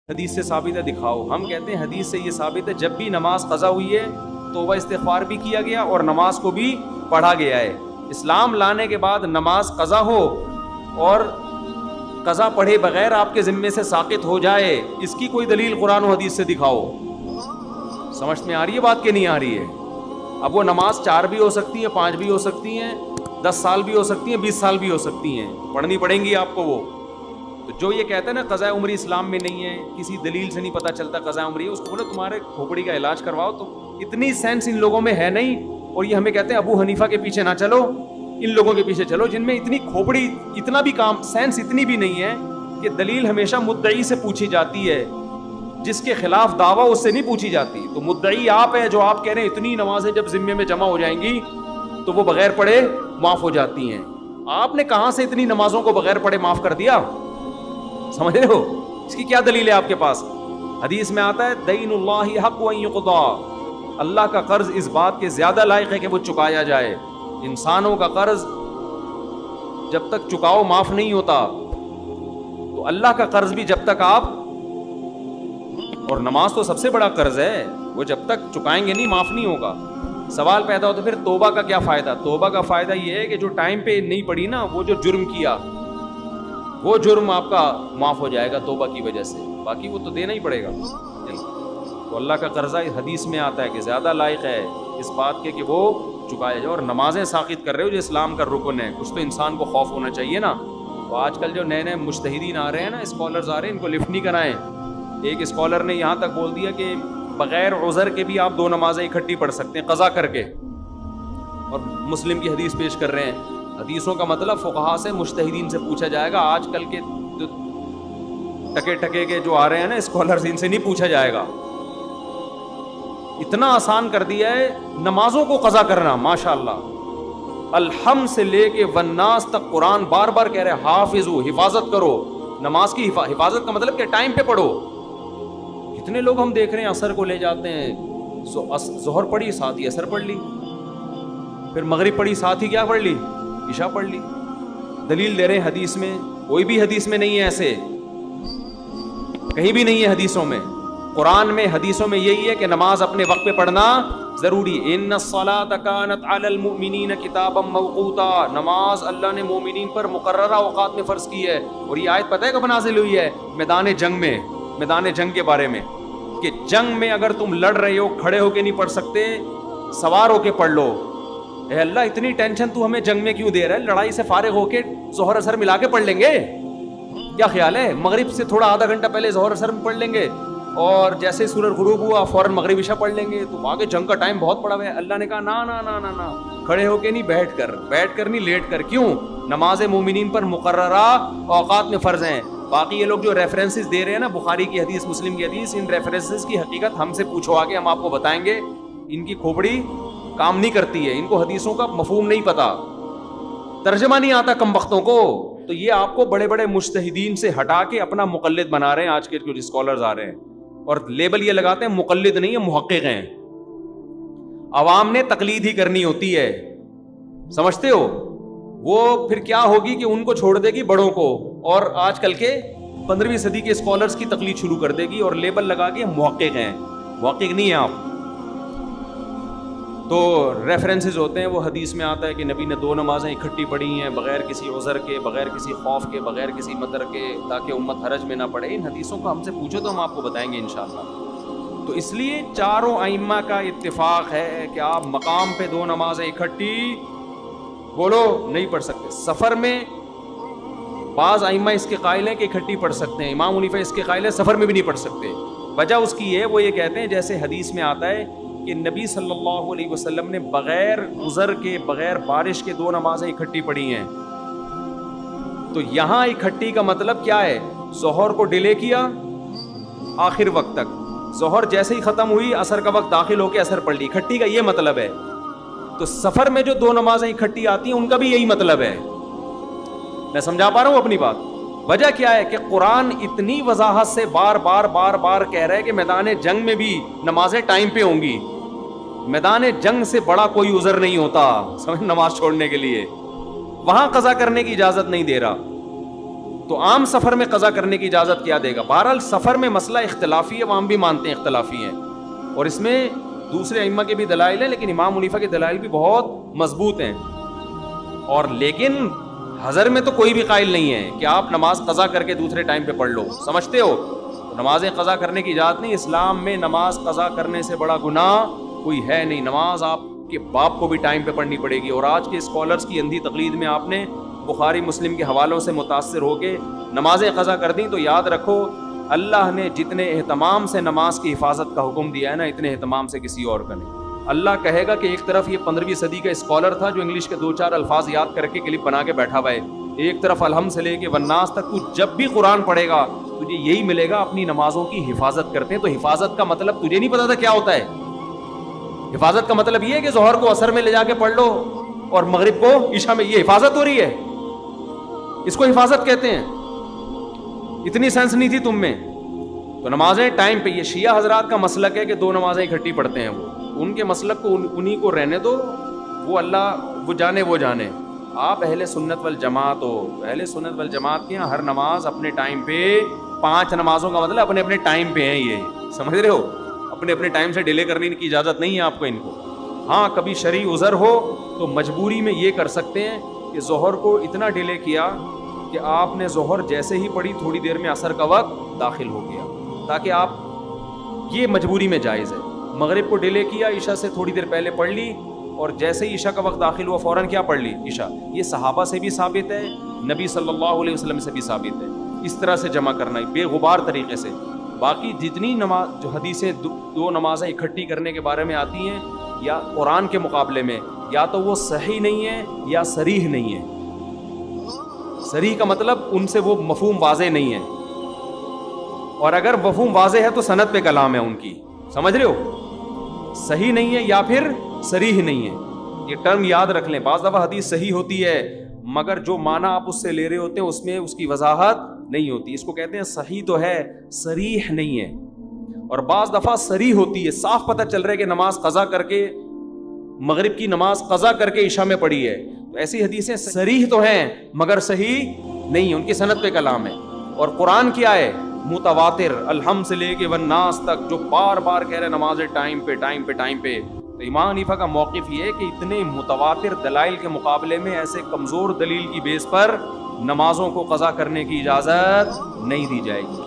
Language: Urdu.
حدیث سے ثابت ہے دکھاؤ. ہم کہتے ہیں حدیث سے یہ ثابت ہے جب بھی نماز قضا ہوئی ہے توبہ استغفار بھی کیا گیا اور نماز کو بھی پڑھا گیا ہے. اسلام لانے کے بعد نماز قضا ہو اور قضا پڑھے بغیر آپ کے ذمے سے ساقط ہو جائے, اس کی کوئی دلیل قرآن و حدیث سے دکھاؤ. سمجھ میں آ رہی ہے بات کہ نہیں آ رہی ہے؟ اب وہ نماز 4 بھی ہو سکتی ہے, 5 بھی ہو سکتی ہیں, 10 سال بھی ہو سکتی ہیں, 20 سال بھی ہو سکتی ہیں, پڑھنی پڑیں گی آپ کو وہ. تو جو یہ کہتا ہے نا قضاء عمری اسلام میں نہیں ہے, کسی دلیل سے نہیں پتہ چلتا قضاء عمری ہے, اس کو بولے تمہارے کھوپڑی کا علاج کرواؤ. تو اتنی سینس ان لوگوں میں ہے نہیں, اور یہ ہمیں کہتے ہیں ابو حنیفہ کے پیچھے نہ چلو, ان لوگوں کے پیچھے چلو جن میں اتنی کھوپڑی, اتنا بھی کام سینس اتنی بھی نہیں ہے کہ دلیل ہمیشہ مدعی سے پوچھی جاتی ہے, جس کے خلاف دعویٰ اس سے نہیں پوچھی جاتی. تو مدعی آپ ہے جو آپ کہہ رہے ہیں اتنی نمازیں جب ذمے میں جمع ہو جائیں گی تو وہ بغیر پڑھے معاف ہو جاتی ہیں. آپ نے کہاں سے اتنی نمازوں کو بغیر پڑھے معاف کر دیا؟ سمجھ رہے ہو؟ اس کی کیا دلیل ہے آپ کے پاس؟ حدیث میں آتا ہے دین اللہ حق ان یقضا, اللہ کا قرض اس بات کے زیادہ لائق ہے کہ وہ چکایا جائے. انسانوں کا قرض جب تک چکاؤ معاف نہیں ہوتا, تو اللہ کا قرض بھی جب تک آپ, اور نماز تو سب سے بڑا قرض ہے, وہ جب تک چکائیں گے نہیں معاف نہیں ہوگا. سوال پیدا ہوتا پھر توبہ کا کیا فائدہ؟ توبہ کا فائدہ یہ ہے کہ جو ٹائم پہ نہیں پڑی نا, وہ جو جرم کیا وہ جرم آپ کا معاف ہو جائے گا توبہ کی وجہ سے, باقی وہ تو دینا ہی پڑے گا. تو اللہ کا قرضہ حدیث میں آتا ہے کہ زیادہ لائق ہے اس بات کے کہ وہ چکایا جائے. اور نمازیں ساقط کر رہے ہو جو اسلام کا رکن ہے, کچھ تو انسان کو خوف ہونا چاہیے نا. تو آج کل جو نئے نئے مجتہدین آ رہے ہیں نا, اسکالرز آ رہے ہیں, ان کو لفٹ نہیں کرائیں. ایک اسکالر نے یہاں تک بول دیا کہ بغیر عذر کے بھی آپ 2 نمازیں اکٹھی پڑھ سکتے ہیں قضا کر کے, اور مسلم کی حدیث پیش کر رہے ہیں. حدیثوں کا مطلب فقہا سے مجتہدین سے پوچھا جائے گا. آج کل کے ٹکے کے جو آ رہے ہیں نا اسکالرز, ان سے نہیں پوچھا جائے گا. اتنا آسان کر دیا ہے نمازوں کو قضا کرنا, ماشاءاللہ. الحمد سے لے کے والناس تک قرآن بار بار کہہ رہے حافظو, حفاظت کرو. نماز کی حفاظت کا مطلب کہ ٹائم پہ پڑھو. کتنے لوگ ہم دیکھ رہے ہیں عصر کو لے جاتے ہیں, ظہر پڑھی ساتھ ہی عصر پڑھ لی, پھر مغرب پڑھی ساتھ ہی کیا پڑھ لی, عشاء پڑھ لی. دلیل دے رہے ہیں حدیث میں, کوئی بھی حدیث میں نہیں ہے ایسے, کہیں بھی نہیں ہے حدیثوں میں. قرآن میں حدیثوں میں یہی ہے کہ نماز اپنے وقت پہ پڑھنا ضروری. ان الصلاۃ کانت علی المؤمنین کتابا موقوتا, نماز اللہ نے مومنین پر مقررہ اوقات میں فرض کی ہے. اور یہ آیت پتہ ہے کب نازل ہوئی ہے؟ میدان جنگ میں, میدان جنگ کے بارے میں, کہ جنگ میں اگر تم لڑ رہے ہو, کھڑے ہو کے نہیں پڑھ سکتے, سوار ہو کے پڑھ لو. اے اللہ اتنی ٹینشن تو ہمیں جنگ میں کیوں دے رہا ہے؟ لڑائی سے فارغ ہو کے ظہر اثر ملا کے پڑھ لیں گے, کیا خیال ہے؟ مغرب سے تھوڑا آدھا گھنٹہ پہلے ظہر اثر میں پڑھ لیں گے, اور جیسے سورج غروب ہوا فوراً مغرب عشاء پڑھ لیں گے. تو آگے جنگ کا ٹائم بہت پڑا ہوا ہے. اللہ نے کہا نا نا نا نا نا, کھڑے ہو کے نہیں, بیٹھ کر نہیں, لیٹ کر. کیوں؟ نماز مومنین پر مقررہ اوقات میں فرض ہیں. باقی یہ لوگ جو ریفرنسز دے رہے ہیں نا, بخاری کی حدیث, مسلم کی حدیث, ان ریفرنسز کی حقیقت ہم سے پوچھو آگے, ہم آپ کو بتائیں گے. ان کی کھوپڑی کام نہیں کرتی ہے, ان کو حدیثوں کا مفہوم نہیں پتا, ترجمہ نہیں آتا کم بختوں کو. تو یہ آپ کو بڑے بڑے مجتہدین سے ہٹا کے اپنا مقلد بنا رہے ہیں آج کے جو اسکالرز آ رہے ہیں, اور لیبل یہ لگاتے ہیں مقلد نہیں ہے, محقق ہیں. عوام نے تقلید ہی کرنی ہوتی ہے, سمجھتے ہو؟ وہ پھر کیا ہوگی کہ ان کو چھوڑ دے گی بڑوں کو, اور آج کل کے 15ویں صدی کے اسکالرز کی تقلید شروع کر دے گی, اور لیبل لگا کے محقق ہیں. محقق نہیں ہیں آپ. تو ریفرنسز ہوتے ہیں, وہ حدیث میں آتا ہے کہ نبی نے 2 نمازیں اکٹھی پڑھی ہیں بغیر کسی عذر کے, بغیر کسی خوف کے, بغیر کسی مدر کے, تاکہ امت حرج میں نہ پڑے. ان حدیثوں کو ہم سے پوچھو تو ہم آپ کو بتائیں گے انشاءاللہ. تو اس لیے چاروں ائمہ کا اتفاق ہے کہ آپ مقام پہ 2 نمازیں اکٹھی بولو نہیں پڑھ سکتے. سفر میں بعض ائمہ اس کے قائل ہیں کہ اکٹھی پڑھ سکتے ہیں, امام حنیفہ اس کے قائل ہے سفر میں بھی نہیں پڑھ سکتے. وجہ اس کی ہے, وہ یہ کہتے ہیں جیسے حدیث میں آتا ہے کہ نبی صلی اللہ علیہ وسلم نے بغیر عذر کے, بغیر بارش کے 2 نمازیں اکٹھی پڑھی ہیں. تو یہاں اکٹھی کا مطلب کیا ہے؟ ظہر کو ڈیلے کیا آخر وقت تک, ظہر جیسے ہی ختم ہوئی عصر کا وقت داخل ہو کے عصر پڑھ لی. اکٹھی کا یہ مطلب ہے. تو سفر میں جو 2 نمازیں اکٹھی آتی ہیں ان کا بھی یہی مطلب ہے. میں سمجھا پا رہا ہوں اپنی بات؟ وجہ کیا ہے کہ قرآن اتنی وضاحت سے بار بار کہہ رہا ہے کہ میدان جنگ میں بھی نمازیں ٹائم پہ ہوں گی. میدان جنگ سے بڑا کوئی عذر نہیں ہوتا سمجھ نماز چھوڑنے کے لیے, وہاں قضا کرنے کی اجازت نہیں دے رہا. تو عام سفر میں قضا کرنے کی اجازت کیا دے گا؟ بہرحال سفر میں مسئلہ اختلافی ہے، وہ ہم بھی مانتے ہیں اختلافی ہیں، اور اس میں دوسرے ائمہ کے بھی دلائل ہیں، لیکن امام حنیفہ کے دلائل بھی بہت مضبوط ہیں. اور لیکن حضر میں تو کوئی بھی قائل نہیں ہے کہ آپ نماز قضا کر کے دوسرے ٹائم پہ پڑھ لو، سمجھتے ہو؟ نمازیں قضا کرنے کی اجازت نہیں. اسلام میں نماز قضا کرنے سے بڑا گناہ کوئی ہے نہیں. نماز آپ کے باپ کو بھی ٹائم پہ پڑھنی پڑے گی. اور آج کے اسکالرس کی اندھی تقلید میں آپ نے بخاری مسلم کے حوالوں سے متاثر ہو کے نمازیں قضا کر دیں، تو یاد رکھو اللہ نے جتنے اہتمام سے نماز کی حفاظت کا حکم دیا ہے نا، اتنے اہتمام سے کسی اور کا نہیں. اللہ کہے گا کہ ایک طرف یہ 15ویں صدی کا اسکالر تھا جو انگلش کے 2-4 الفاظ یاد کر کے کلپ بنا کے بیٹھا ہوا ہے، ایک طرف الحمد سے لے کے والناس تک تو جب بھی قرآن پڑھے گا تجھے یہی ملے گا، اپنی نمازوں کی حفاظت کرتے ہیں. تو حفاظت کا مطلب تجھے نہیں پتا تھا کیا ہوتا ہے؟ حفاظت کا مطلب یہ ہے کہ ظہر کو عصر میں لے جا کے پڑھ لو اور مغرب کو عشاء میں. یہ حفاظت ہو رہی ہے، اس کو حفاظت کہتے ہیں. اتنی سینس نہیں تھی تم میں. تو نمازیں ٹائم پہ. یہ شیعہ حضرات کا مسلک ہے کہ 2 نمازیں اکٹھی پڑھتے ہیں. وہ ان کے مسلک کو انہی کو رہنے دو، وہ اللہ وہ جانے. آپ اہل سنت والجماعت ہو. اہل سنت والجماعت کے یہاں ہر نماز اپنے ٹائم پہ، 5 نمازوں کا مطلب اپنے اپنے ٹائم پہ ہیں. یہ سمجھ رہے ہو؟ اپنے اپنے ٹائم سے ڈیلے کرنے کی اجازت نہیں ہے آپ کو ان کو. ہاں کبھی شرعی عذر ہو تو مجبوری میں یہ کر سکتے ہیں کہ ظہر کو اتنا ڈیلے کیا کہ آپ نے ظہر جیسے ہی پڑھی تھوڑی دیر میں عصر کا وقت داخل ہو گیا، تاکہ آپ، یہ مجبوری میں جائز ہے. مغرب کو ڈیلے کیا، عشاء سے تھوڑی دیر پہلے پڑھ لی، اور جیسے ہی عشاء کا وقت داخل ہوا فوراً کیا پڑھ لی؟ عشاء. یہ صحابہ سے بھی ثابت ہے، نبی صلی اللہ علیہ وسلم سے بھی ثابت ہے. اس طرح سے جمع کرنا ہے بے غبار طریقے سے. باقی جتنی نماز جو حدیثیں 2 نمازیں اکٹھی کرنے کے بارے میں آتی ہیں، یا قرآن کے مقابلے میں یا تو وہ صحیح نہیں ہے یا صریح نہیں ہے. صریح کا مطلب ان سے وہ مفہوم واضح نہیں ہے، اور اگر مفہوم واضح ہے تو سند پہ کلام ہے ان کی. سمجھ رہے ہو؟ صحیح نہیں ہے یا پھر صریح نہیں ہے. یہ ٹرم یاد رکھ لیں. بعض دفعہ حدیث صحیح ہوتی ہے مگر جو معنی آپ اس سے لے رہے ہوتے ہیں اس میں اس کی وضاحت نہیں ہوتی. اس کو کہتے ہیں صحیح تو ہے، صریح نہیں ہے. اور بعض دفعہ صریح ہوتی ہے، صاف پتہ چل رہا ہے کہ نماز قضا کر کے، مغرب کی نماز قضا کر کے عشاء میں پڑھی ہے. تو ایسی حدیثیں صریح تو ہیں مگر صحیح نہیں ہیں، ان کی سند پہ کلام ہے. اور قرآن کیا ہے؟ متواتر، الحمد سے لے کے والناس تک، جو بار بار کہہ رہے نماز ٹائم پہ ٹائم پہ ٹائم پہ. تو امام حنیفہ کا موقف یہ ہے کہ اتنے متواتر دلائل کے مقابلے میں ایسے کمزور دلیل کی بیس پر نمازوں کو قضا کرنے کی اجازت نہیں دی جائے گی.